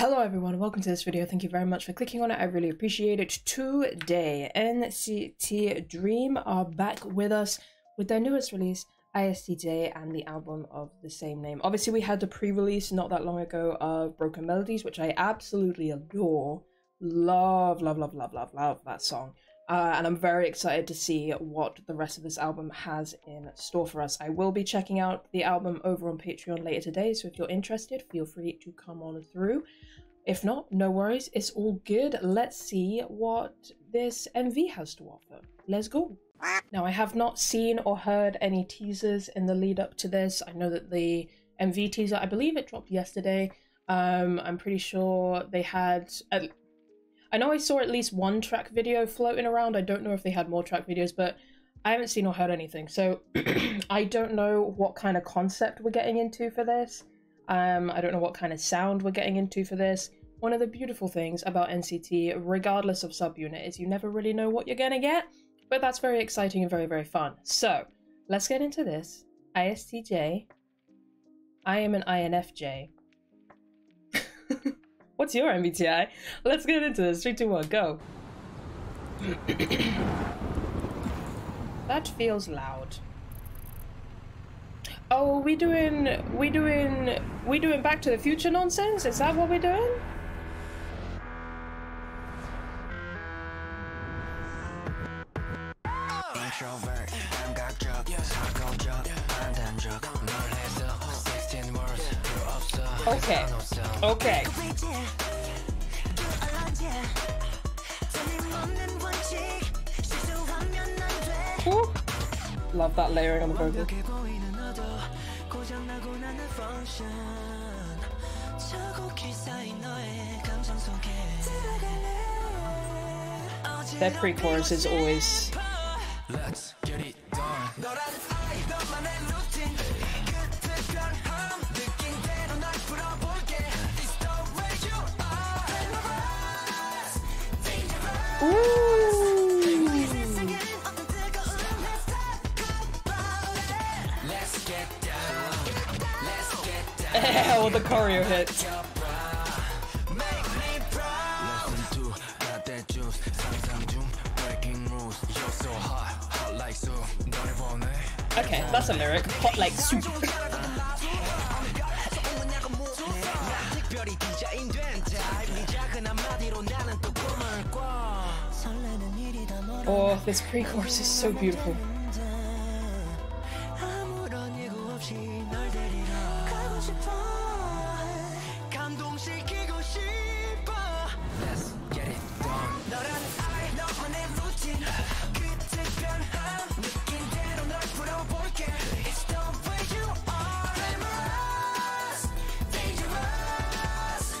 Hello everyone, welcome to this video. Thank you very much for clicking on it. I really appreciate it. Today, NCT Dream are back with us with their newest release, ISTJ, and the album of the same name. Obviously, we had the pre-release not that long ago of Broken Melodies, which I absolutely adore. Love that song. And I'm very excited to see what the rest of this album has in store for us. I will be checking out the album over on Patreon later today, so if you're interested, feel free to come on through. If not, no worries, it's all good. Let's see what this MV has to offer. Let's go. Now, I have not seen or heard any teasers in the lead up to this. I know that the MV teaser, I believe it dropped yesterday. I'm pretty sure they had... I know I saw at least one track video floating around. I don't know if they had more track videos, but I haven't seen or heard anything. So I don't know what kind of concept we're getting into for this. I don't know what kind of sound we're getting into for this. One of the beautiful things about NCT, regardless of subunit, is you never really know what you're gonna get, but that's very exciting and very, very fun. So let's get into this. ISTJ. I am an INFJ. What's your MBTI? Let's get into this. 3, 2, 1, go. That feels loud. Oh, we doing Back to the Future nonsense? Is that what we're doing? Okay. Okay. Ooh. Love that layering on the vocal. Their pre-chorus is always... Let's get it done. Ooh. Let's get down. Let's get down. Hell, the choreo hits. Okay, that's a lyric. Hot like soup. Oh, this pre-chorus is so beautiful.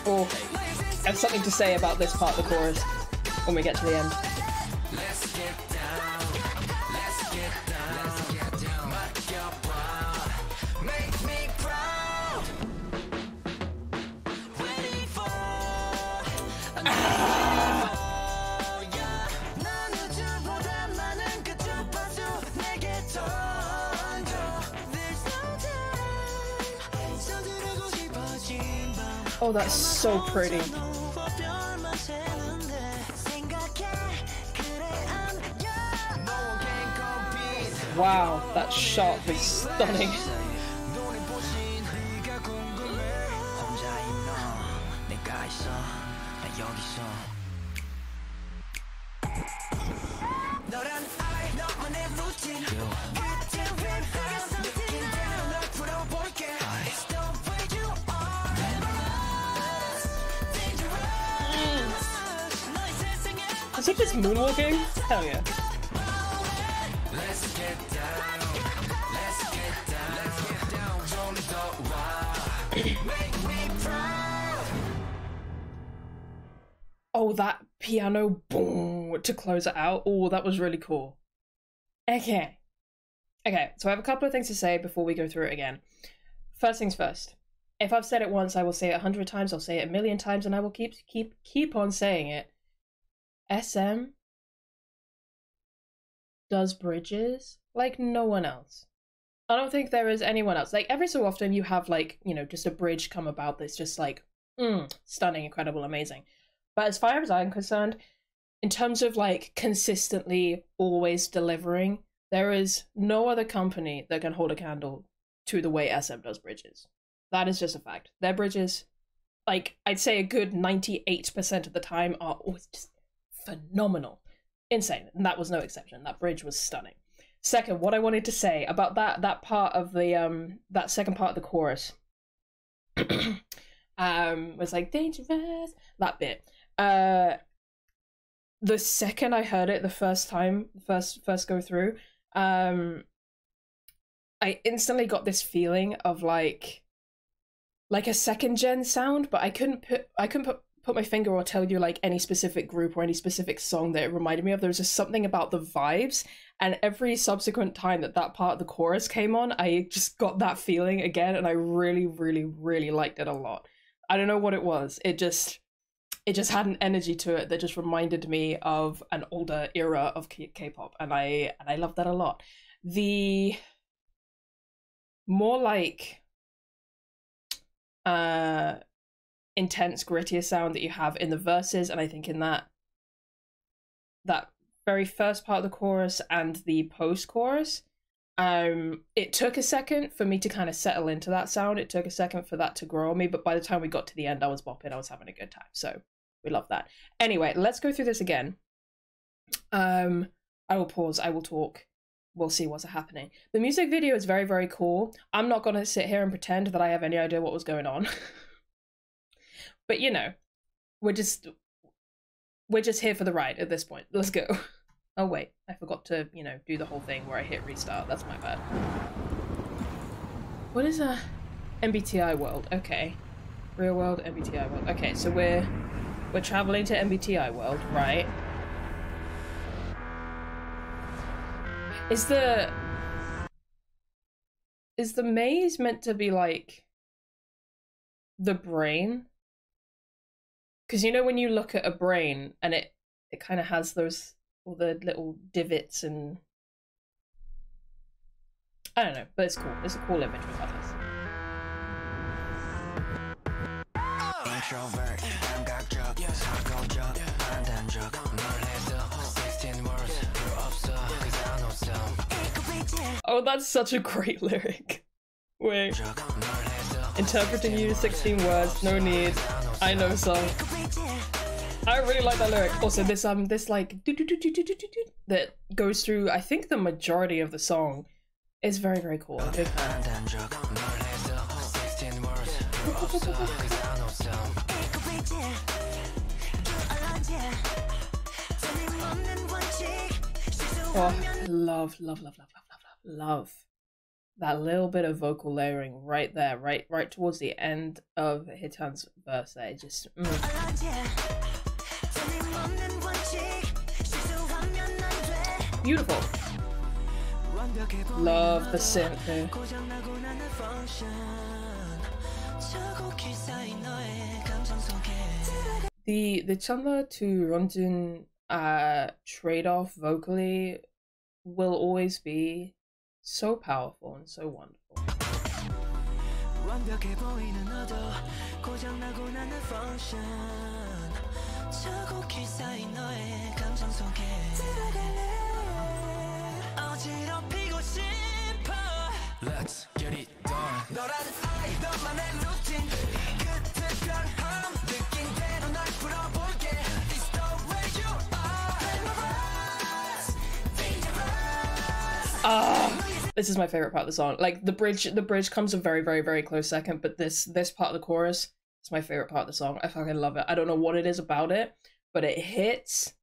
Oh, I have something to say about this part of the chorus when we get to the end. Let's get down, let's get down, let's get down, make your proud, make me proud. Ready for Oh, that's so pretty. Wow, that shot is stunning. Is it just moonwalking? Hell yeah. Let's get down. Let's get down. Let's get down. Make me proud. Oh, that piano boom to close it out. Oh, that was really cool. Okay. Okay, so I have a couple of things to say before we go through it again. First things first. If I've said it once, I will say it 100 times, I'll say it 1,000,000 times, and I will keep on saying it. SM does bridges like no one else. I don't think there is anyone else. Like, every so often you have, like, you know, just a bridge come about that's just like Stunning, incredible, amazing. But as far as I'm concerned, in terms of like consistently always delivering, there is no other company that can hold a candle to the way SM does bridges. That is just a fact. Their bridges, like I'd say a good 98% of the time, are always just phenomenal. Insane. And that was no exception. That bridge was stunning. Second, what I wanted to say about that part of the that second part of the chorus was like dangerous, that bit. The second I heard it the first time, first go through, I instantly got this feeling of like a second gen sound, but I couldn't put my finger or tell you like any specific group or any specific song that it reminded me of. There was just something about the vibes, and every subsequent time that part of the chorus came on, I just got that feeling again, and I really, really, really liked it a lot. I don't know what it was. It just had an energy to it that just reminded me of an older era of K-pop, and I love that a lot. The more like intense, grittier sound that you have in the verses, and I think in that very first part of the chorus and the post-chorus, it took a second for me to kind of settle into that sound. It took a second for that to grow on me, but by the time we got to the end, I was bopping, I was having a good time, so we love that. Anyway, let's go through this again. I will pause, I will talk, we'll see what's happening. The music video is very, very cool. I'm not gonna sit here and pretend that I have any idea what was going on. But you know, we're just here for the ride at this point. Let's go. Oh wait, I forgot to, you know, do the whole thing where I hit restart. That's my bad. What is a MBTI world? Okay. Real world, MBTI world. Okay, so we're traveling to MBTI world, right? Is the maze meant to be like the brain? Because you know when you look at a brain and it kind of has those, all the little divots, and I don't know, but it's cool. It's a cool image regardless. Oh, that's such a great lyric. Wait. Interpreting you to 16 words, no need. I know song. I really like that lyric. Also, this like that goes through, I think, the majority of the song is very, very cool. I'm a big fan. Oh, love that little bit of vocal layering right there, right towards the end of Hitan's verse there. Just beautiful. Love the synth here. The Chunla to Ronjun trade-off vocally will always be so powerful and so wonderful. Let's get it done. This is my favorite part of the song. Like the bridge comes a very, very, very close second, but this part of the chorus is my favorite part of the song. I fucking love it. I don't know what it is about it, but it hits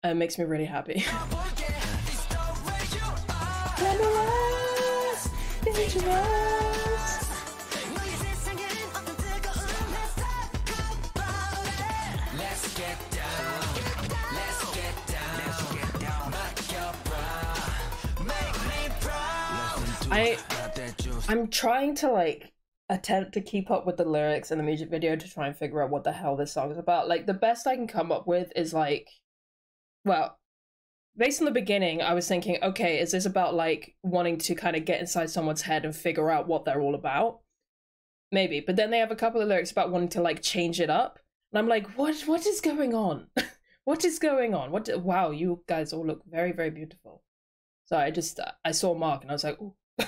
and it makes me really happy. I'm trying to like attempt to keep up with the lyrics and the music video to try and figure out what the hell this song is about. Like the best I can come up with is like, well, based on the beginning, I was thinking, okay, is this about like wanting to kind of get inside someone's head and figure out what they're all about? maybe. But then they have a couple of lyrics about wanting to like change it up, and I'm like, what is going on? What is going on? Wow, you guys all look very, very beautiful. So I saw Mark and I was like, oh, the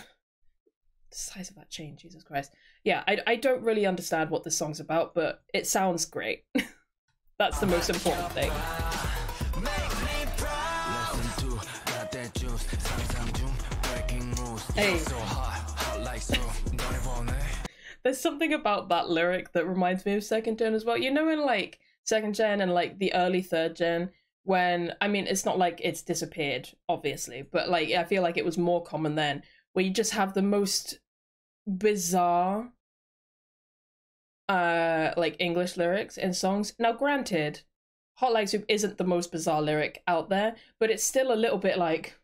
size of that chain, Jesus Christ. Yeah, I don't really understand what this song's about, but it sounds great. That's the most important thing. Hey. There's something about that lyric that reminds me of second gen as well. You know, in like second gen and like the early third gen, when, I mean, it's not like it's disappeared, obviously, but like I feel like it was more common then, where you just have the most bizarre like English lyrics in songs. Now granted, Hot Like Soup isn't the most bizarre lyric out there, but it's still a little bit like,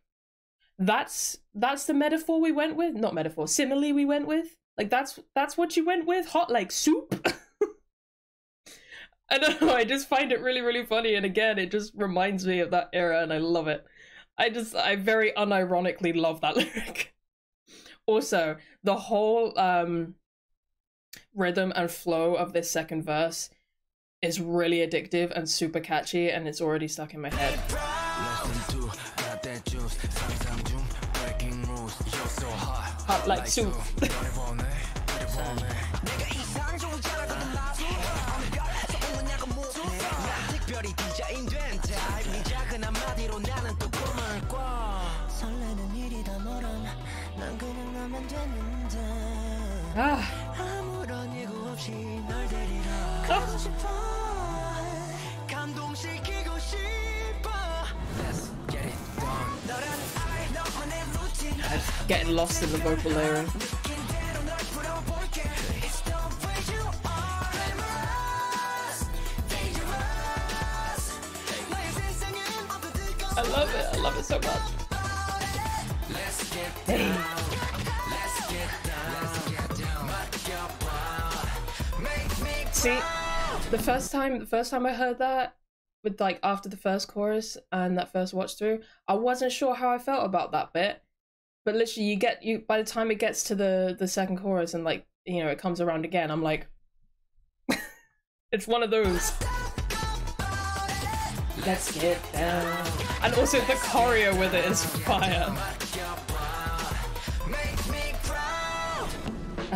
that's the metaphor we went with? Not metaphor, simile we went with? Like that's what you went with? Hot like soup? I don't know, I just find it really, really funny, and again, it just reminds me of that era, and I love it. I very unironically love that lyric. Also, the whole rhythm and flow of this second verse is really addictive and super catchy, and it's already stuck in my head. Hot like soup. Ah. Getting lost in the vocal layering. I love it so much. Hey. See, the first time I heard that, with like after the first chorus and that first watch through, I wasn't sure how I felt about that bit. But literally you by the time it gets to the second chorus and like, you know, it comes around again, I'm like it's one of those. Let's get down. And also the choreo with it is fire.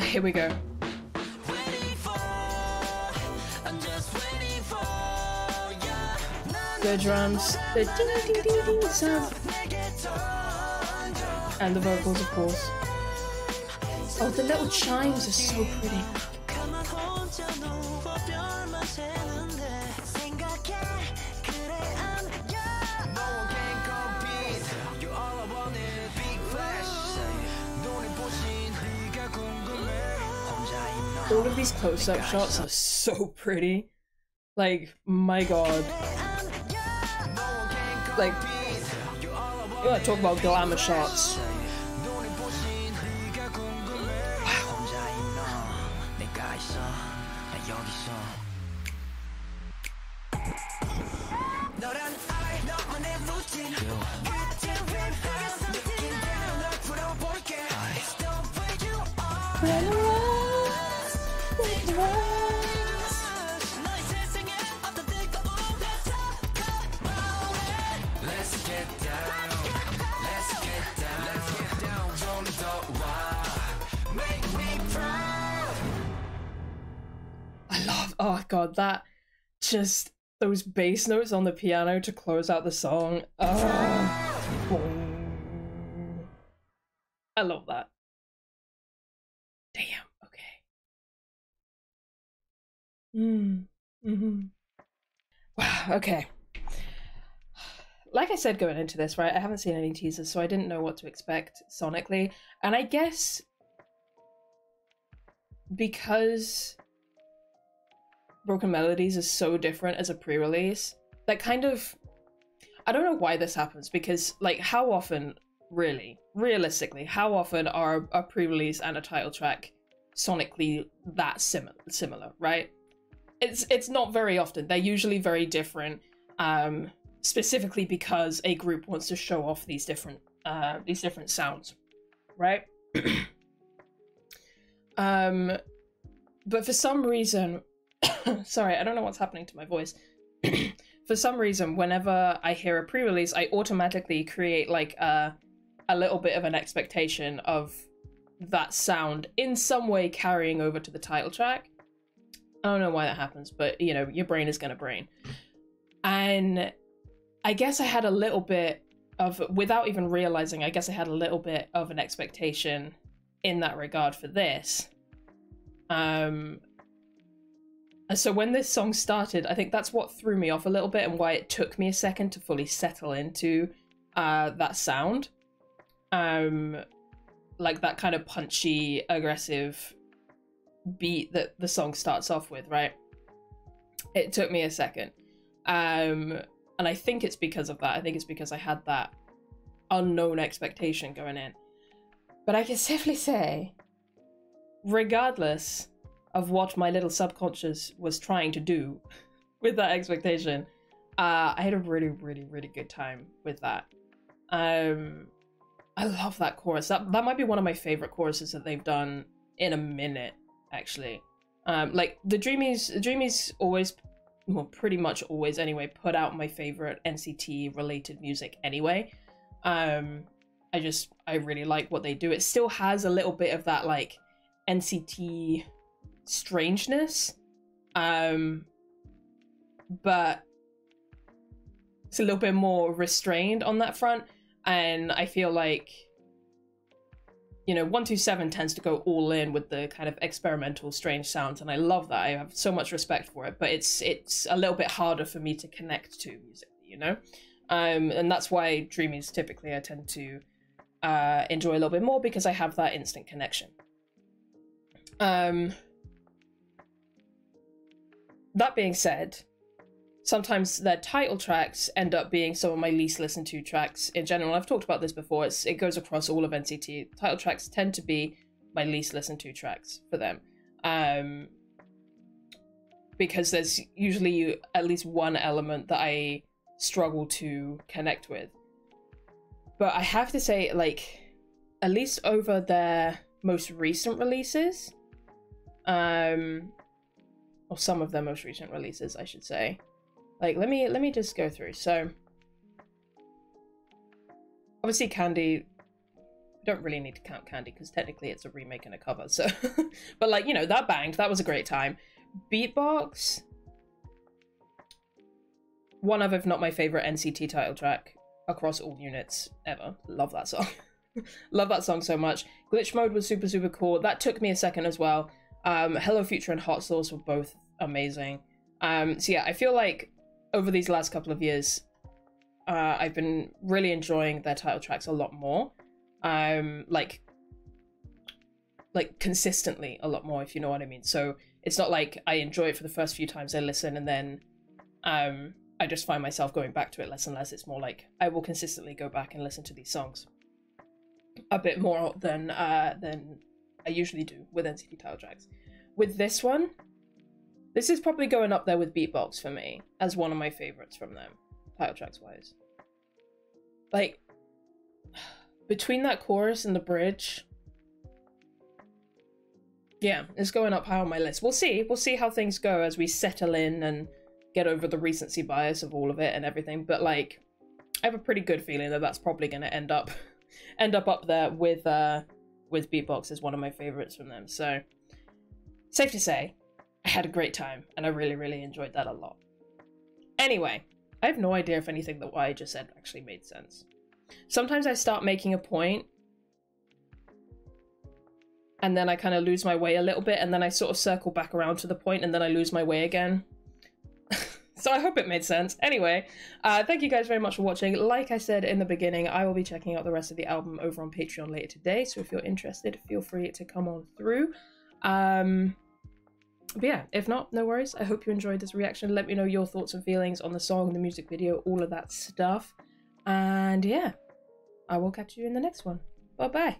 Here we go. The drums, the ding ding ding ding sound. And the vocals, of course. Oh, the little chimes are so pretty. All of these close-up shots are so pretty. Like, my god. Like, you gotta talk about glamour shots. Oh god, that just those bass notes on the piano to close out the song. I love that. Damn, okay. Wow, okay. Like I said going into this, right, I haven't seen any teasers, so I didn't know what to expect sonically. And I guess because Broken Melodies is so different as a pre-release, that kind of, I don't know why this happens, because like how often, realistically, how often are a pre-release and a title track sonically that similar, right? It's not very often. They're usually very different, specifically because a group wants to show off these different sounds, right? But for some reason, sorry, I don't know what's happening to my voice. For some reason, whenever I hear a pre-release, I automatically create like a little bit of an expectation of that sound in some way carrying over to the title track. I don't know why that happens, but you know, your brain is gonna brain. And I guess I had a little bit of, without even realizing, I guess I had a little bit of an expectation in that regard for this. And so when this song started, I think that's what threw me off a little bit and why it took me a second to fully settle into that sound. Like that kind of punchy, aggressive beat that the song starts off with, right? It took me a second. And I think it's because of that. I think it's because I had that unknown expectation going in. But I can safely say, regardless of what my little subconscious was trying to do with that expectation, I had a really, really, really good time with that. I love that chorus. That might be one of my favorite choruses that they've done in a minute, actually. Like the Dreamies always, well, pretty much always anyway, put out my favorite NCT related music anyway. I really like what they do. It still has a little bit of that like NCT strangeness, but it's a little bit more restrained on that front. And I feel like, you know, 127 tends to go all in with the kind of experimental, strange sounds, and I love that. I have so much respect for it, but it's a little bit harder for me to connect to musically, you know? And that's why Dreamies typically I tend to enjoy a little bit more, because I have that instant connection. That being said, sometimes their title tracks end up being some of my least listened to tracks in general. I've talked about this before. It goes across all of NCT. Title tracks tend to be my least listened to tracks for them. Because there's usually at least one element that I struggle to connect with. But I have to say, like, at least over their most recent releases, or some of their most recent releases, I should say. Like, let me just go through. So, obviously Candy, we don't really need to count Candy because technically it's a remake and a cover, so, but like, you know, that banged, that was a great time. Beatbox, one of, if not my favorite NCT title track across all units ever. Love that song. Love that song so much. Glitch Mode was super, super cool. That took me a second as well. Hello Future and Hot Sauce were both amazing. So yeah, I feel like over these last couple of years, I've been really enjoying their title tracks a lot more. Like consistently a lot more, if you know what I mean. So it's not like I enjoy it for the first few times I listen and then I just find myself going back to it less and less. It's more like I will consistently go back and listen to these songs a bit more than I usually do with NCT title tracks. With this one, this is probably going up there with Beatbox for me as one of my favorites from them, title tracks wise. Like, between that chorus and the bridge, yeah, it's going up high on my list. We'll see how things go as we settle in and get over the recency bias of all of it and everything. But like, I have a pretty good feeling that that's probably going to end up there with Beatbox as one of my favorites from them. So, safe to say, I had a great time, and I really, really enjoyed that a lot. Anyway, I have no idea if anything that what I just said actually made sense. Sometimes I start making a point, and then I kind of lose my way a little bit, and then I sort of circle back around to the point, and then I lose my way again. So I hope it made sense. Anyway, thank you guys very much for watching. Like I said in the beginning, I will be checking out the rest of the album over on Patreon later today, so if you're interested, feel free to come on through. But yeah, if not, no worries. I hope you enjoyed this reaction. Let me know your thoughts and feelings on the song, the music video, all of that stuff. And yeah, I will catch you in the next one. Bye-bye.